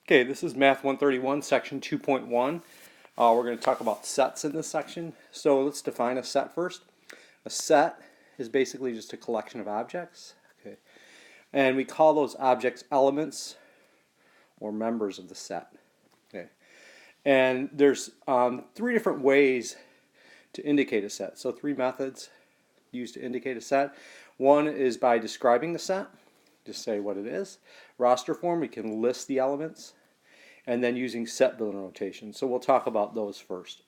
Okay, this is Math 131, section 2.1. We're going to talk about sets in this section. So let's define a set first. A set is basically just a collection of objects. Okay, and we call those objects elements or members of the set. Okay, and there's three different ways to indicate a set. So three methods used to indicate a set. One is by describing the set. Just say what it is. Roster form, we can list the elements, and then using set builder notation. So we'll talk about those first.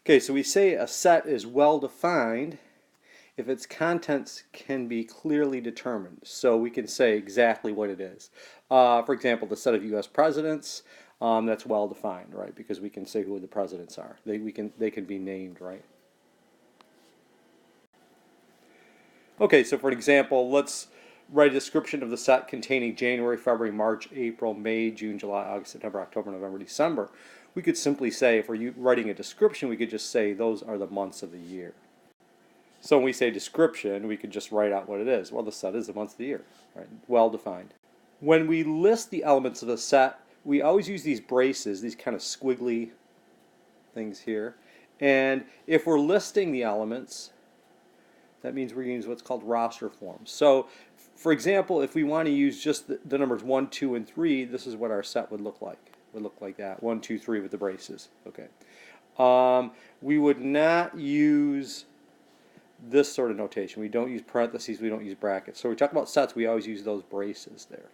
Okay, so we say a set is well defined if its contents can be clearly determined. So we can say exactly what it is. For example, the set of U.S. presidents, that's well defined, right? Because we can say who the presidents are. They can be named, right? Okay, so for an example, let's write a description of the set containing January, February, March, April, May, June, July, August, September, October, November, December. We could simply say, if we're writing a description, we could just say those are the months of the year. So when we say description, we could just write out what it is. Well, the set is the months of the year, right? Well defined. When we list the elements of the set, we always use these braces, these kind of squiggly things here. And if we're listing the elements, that means we're using what's called roster forms. So, for example, if we want to use just the numbers 1, 2, and 3, this is what our set would look like. It would look like that, 1, 2, 3 with the braces. Okay. We would not use this sort of notation. We don't use parentheses, we don't use brackets. So we talk about sets, we always use those braces there.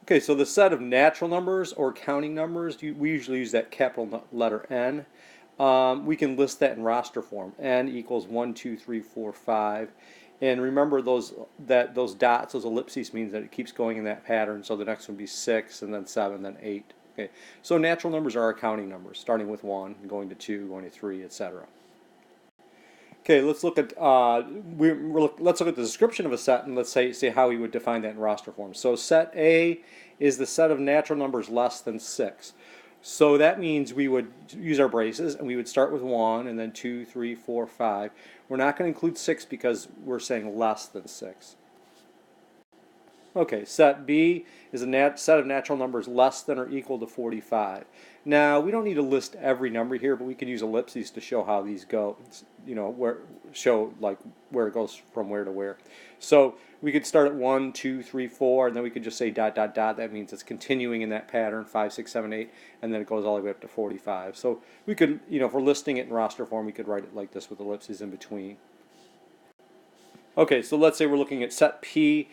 Okay, so the set of natural numbers or counting numbers, we usually use that capital letter N. We can list that in roster form. N equals 1, 2, 3, 4, 5. And remember those dots, those ellipses means that it keeps going in that pattern. So the next one would be 6, and then 7, then 8. Okay. So natural numbers are our counting numbers, starting with 1, going to 2, going to 3, etc. Okay, let's look at let's look at the description of a set, and let's say how we would define that in roster form. So set A is the set of natural numbers less than 6. So that means we would use our braces, and we would start with 1, and then 2, 3, 4, 5. We're not going to include 6 because we're saying less than 6. Okay, set B is a set of natural numbers less than or equal to 45. Now, we don't need to list every number here, but we can use ellipses to show how these go, show like where it goes from where to where. So we could start at 1, 2, 3, 4, and then we could just say dot, dot, dot. That means it's continuing in that pattern, 5, 6, 7, 8, and then it goes all the way up to 45. So we could, if we're listing it in roster form, we could write it like this with ellipses in between. Okay, so let's say we're looking at set P,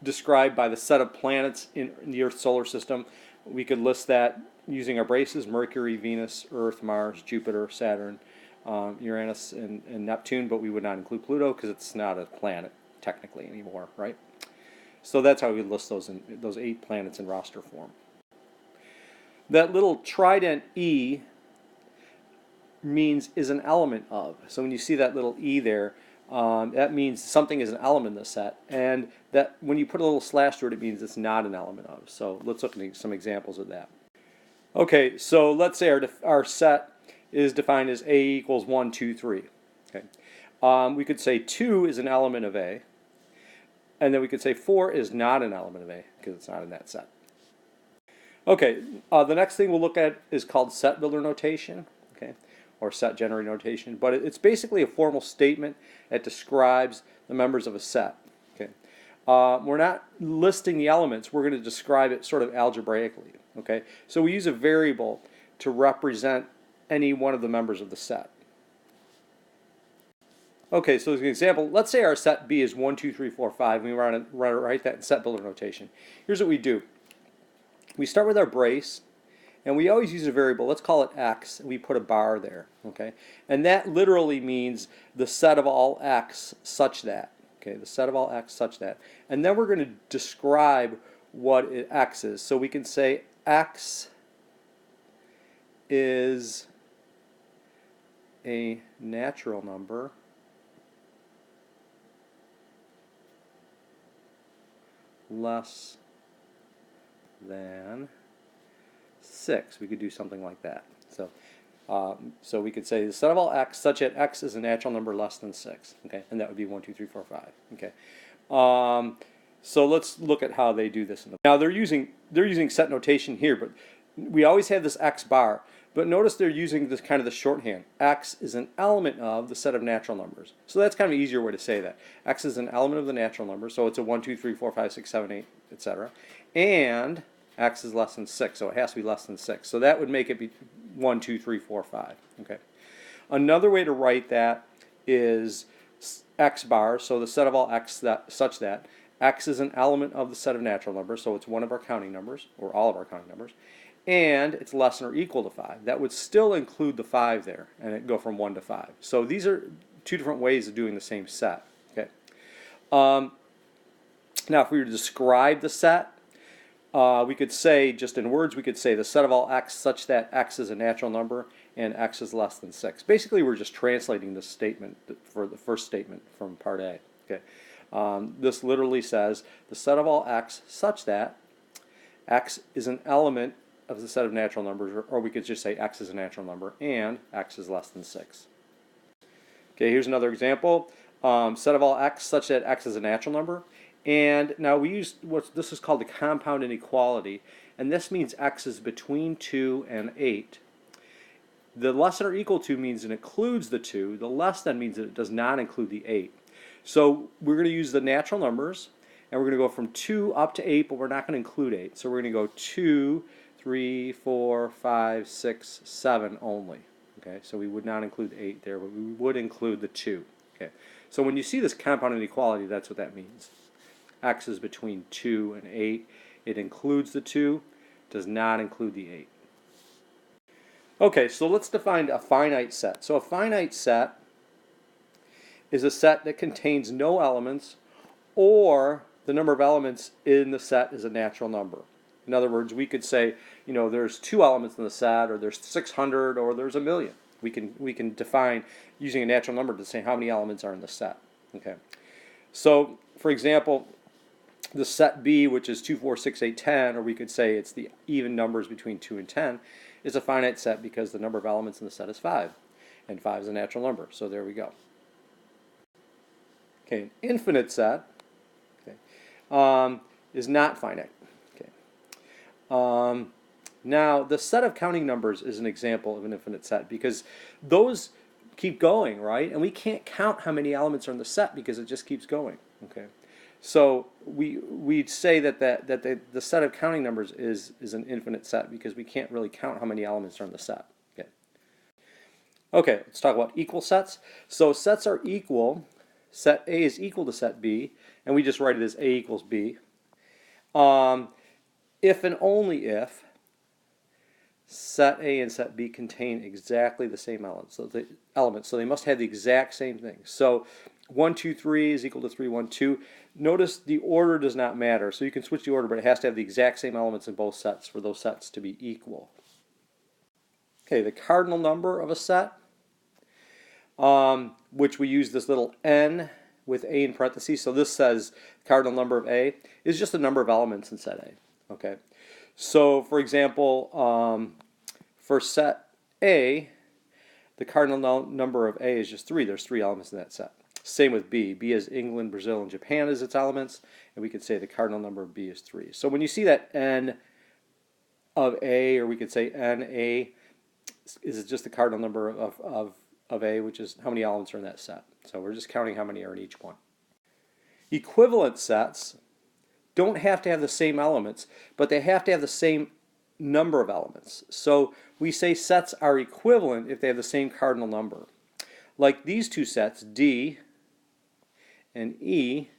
described by the set of planets in the Earth's solar system. We could list that using our braces: Mercury, Venus, Earth, Mars, Jupiter, Saturn, Uranus, and Neptune, but we would not include Pluto because it's not a planet technically anymore, right? So that's how we list those 8 planets in roster form. That little trident E means is an element of. So when you see that little E there, that means something is an element in the set, and that when you put a little slash through it, it means it's not an element of. So let's look at some examples of that. Okay, so let's say our set is defined as A equals 1, 2, 3. Okay, we could say 2 is an element of A, and then we could say 4 is not an element of A because it's not in that set. Okay, the next thing we'll look at is called set builder notation. Okay, or set generator notation, but it's basically a formal statement that describes the members of a set. Okay, we're not listing the elements; we're going to describe it sort of algebraically. Okay, so we use a variable to represent any one of the members of the set. Okay, so as an example, let's say our set B is 1, 2, 3, 4, 5. And we want to write that in set builder notation. Here's what we do: we start with our brace. And we always use a variable, let's call it x, and we put a bar there, okay? And that literally means the set of all x such that, okay? The set of all x such that. And then we're going to describe what x is. So we can say x is a natural number less than 6. We could do something like that. So we could say the set of all x such that x is a natural number less than 6. Okay, and that would be 1, 2, 3, 4, 5. Okay, So let's look at how they do this. Now they're using set notation here, but we always have this x bar. But notice they're using this kind of the shorthand. X is an element of the set of natural numbers. So that's kind of an easier way to say that. X is an element of the natural numbers, so it's a 1, 2, 3, 4, 5, 6, 7, 8, etc. And x is less than 6, so it has to be less than 6. So that would make it be 1, 2, 3, 4, 5. Okay. Another way to write that is x bar, so the set of all x such that x is an element of the set of natural numbers, so it's one of our counting numbers, or all of our counting numbers, and it's less than or equal to 5. That would still include the 5 there, and it go from 1 to 5. So these are two different ways of doing the same set. Okay. Now, if we were to describe the set, we could say, just in words, we could say the set of all x such that x is a natural number and x is less than 6. Basically, we're just translating this statement for the first statement from part A. Okay. This literally says the set of all x such that x is an element of the set of natural numbers, or we could just say x is a natural number and x is less than 6. Okay, here's another example. Set of all x such that x is a natural number. And now we use this is called the compound inequality, and this means x is between 2 and 8. The less than or equal to means it includes the 2. The less than means that it does not include the 8. So we're going to use the natural numbers, and we're going to go from 2 up to 8, but we're not going to include 8. So we're going to go 2, 3, 4, 5, 6, 7 only. Okay, so we would not include the 8 there, but we would include the 2. Okay, so when you see this compound inequality, that's what that means. X is between 2 and 8. It includes the 2, does not include the 8. Okay, so let's define a finite set. So a finite set is a set that contains no elements, or the number of elements in the set is a natural number. In other words, we could say, there's 2 elements in the set, or there's 600, or there's 1,000,000. We can define using a natural number to say how many elements are in the set. Okay. So, for example, the set B, which is 2, 4, 6, 8, 10, or we could say it's the even numbers between 2 and 10, is a finite set because the number of elements in the set is 5, and 5 is a natural number. So there we go. Okay, an infinite set, okay, is not finite. Now, the set of counting numbers is an example of an infinite set because those keep going, right? And we can't count how many elements are in the set because it just keeps going. Okay, so we'd say that the set of counting numbers is an infinite set because we can't really count how many elements are in the set. Okay. Okay, let's talk about equal sets. So sets are equal. Set A is equal to set B, and we just write it as A equals B. If and only if set A and set B contain exactly the same elements. So they must have the exact same thing. So 1, 2, 3 is equal to 3, 1, 2. Notice the order does not matter. So you can switch the order, but it has to have the exact same elements in both sets for those sets to be equal. Okay, the cardinal number of a set, which we use this little n with A in parentheses. So this says cardinal number of A is just the number of elements in set A. Okay, so for example, for set A, the cardinal number of A is just 3. There's 3 elements in that set. Same with B. B has England, Brazil, and Japan as its elements, and we could say the cardinal number of B is 3. So when you see that N of A, or we could say NA, is just the cardinal number of A, which is how many elements are in that set. So we're just counting how many are in each one. Equivalent sets don't have to have the same elements, but they have to have the same number of elements. So we say sets are equivalent if they have the same cardinal number. Like these two sets, D and E,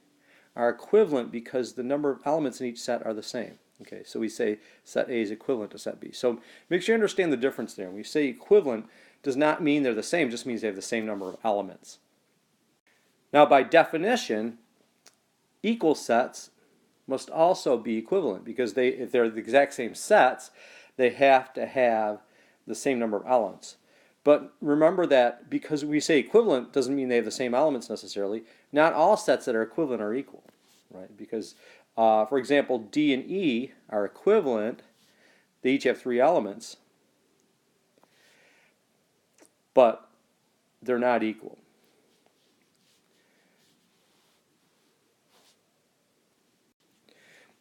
are equivalent because the number of elements in each set are the same. Okay, so we say set A is equivalent to set B. So make sure you understand the difference there. When we say equivalent, does not mean they're the same, just means they have the same number of elements. Now by definition, equal sets must also be equivalent because if they're the exact same sets, they have to have the same number of elements. But remember that because we say equivalent doesn't mean they have the same elements necessarily. Not all sets that are equivalent are equal, right? Because, for example, D and E are equivalent. They each have 3 elements, but they're not equal.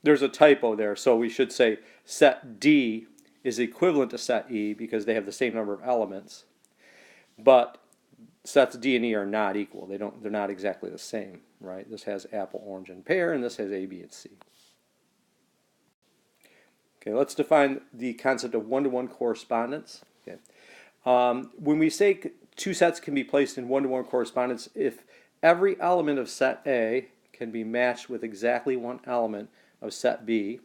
there's a typo there. So we should say set D is equivalent to set E because they have the same number of elements. But sets D and E are not equal. They're not exactly the same, right? This has apple, orange, and pear, and this has A, B, and C. Okay, let's define the concept of one-to-one correspondence. Okay. When we say two sets can be placed in one-to-one correspondence, if every element of set A can be matched with exactly one element of set B,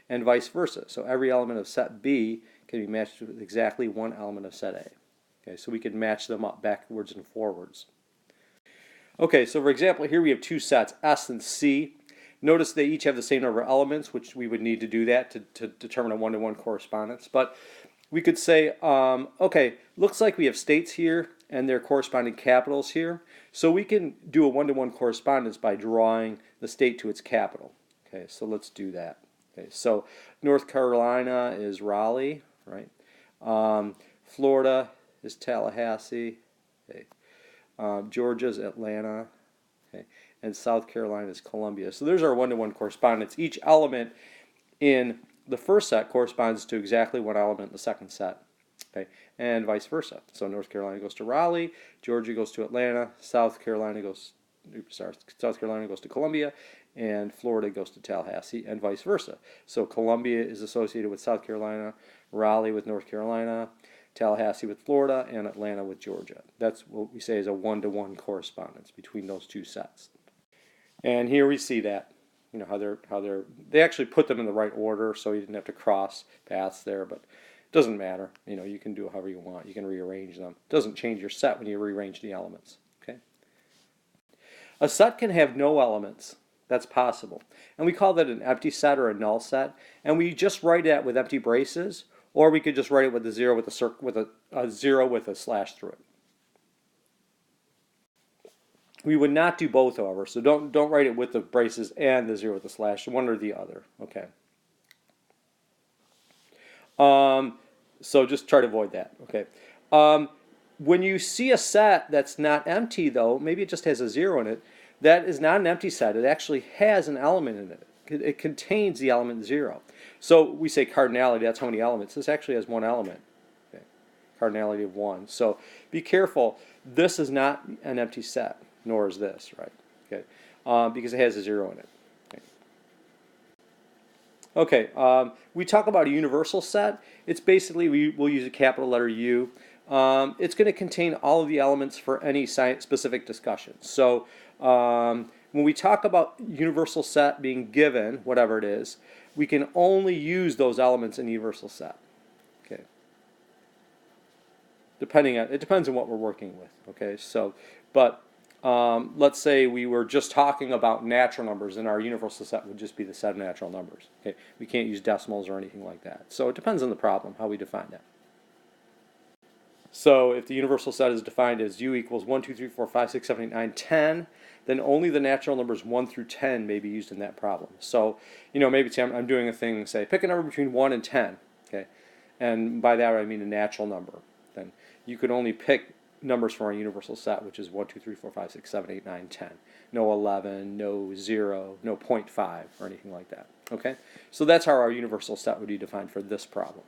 and vice versa. So every element of set B can be matched with exactly one element of set A. Okay, so we can match them up backwards and forwards. Okay, so for example, here we have two sets, S and C. Notice they each have the same number of elements, which we would need to do that to determine a one-to-one correspondence. But we could say, okay, looks like we have states here and their corresponding capitals here. So we can do a one-to-one correspondence by drawing the state to its capital. Okay, so let's do that. Okay, so North Carolina is Raleigh, right? Florida is Tallahassee. Okay. Georgia's Atlanta. Okay. And South Carolina is Columbia. So there's our one-to-one correspondence. Each element in the first set corresponds to exactly one element in the second set. Okay. And vice versa. So North Carolina goes to Raleigh, Georgia goes to Atlanta, South Carolina goes to Columbia, and Florida goes to Tallahassee, and vice versa. So Columbia is associated with South Carolina, Raleigh with North Carolina, Tallahassee with Florida, and Atlanta with Georgia. That's what we say is a one-to-one correspondence between those two sets. And here we see that, you know, they actually put them in the right order, so you didn't have to cross paths there, but it doesn't matter. You know, you can do it however you want. You can rearrange them. It doesn't change your set when you rearrange the elements. Okay. A set can have no elements. That's possible. And we call that an empty set or a null set. And we just write that with empty braces, or we could just write it with a zero with a zero with a slash through it. We would not do both, however. So don't write it with the braces and the zero with the slash, one or the other. Okay. So just try to avoid that. Okay. When you see a set that's not empty, though, maybe it just has a zero in it, that is not an empty set. It actually has an element in it. It contains the element 0. So we say cardinality, that's how many elements. This actually has one element. Okay. Cardinality of 1. So be careful. This is not an empty set, nor is this, right? Okay. Because it has a 0 in it. Okay, we talk about a universal set. It's basically, we'll use a capital letter U. It's going to contain all of the elements for any specific discussion. So when we talk about universal set being given, whatever it is, we can only use those elements in the universal set. Okay. It depends on what we're working with. Okay, so, but let's say we were just talking about natural numbers, and our universal set would just be the set of natural numbers. Okay, we can't use decimals or anything like that. So it depends on the problem, how we define that. So if the universal set is defined as U equals 1, 2, 3, 4, 5, 6, 7, 8, 9, 10, then only the natural numbers 1 through 10 may be used in that problem. So, you know, maybe I'm doing a thing, say, pick a number between 1 and 10, okay? And by that I mean a natural number. Then you could only pick numbers from our universal set, which is 1, 2, 3, 4, 5, 6, 7, 8, 9, 10. No 11, no 0, no 0.5, or anything like that, okay? So that's how our universal set would be defined for this problem.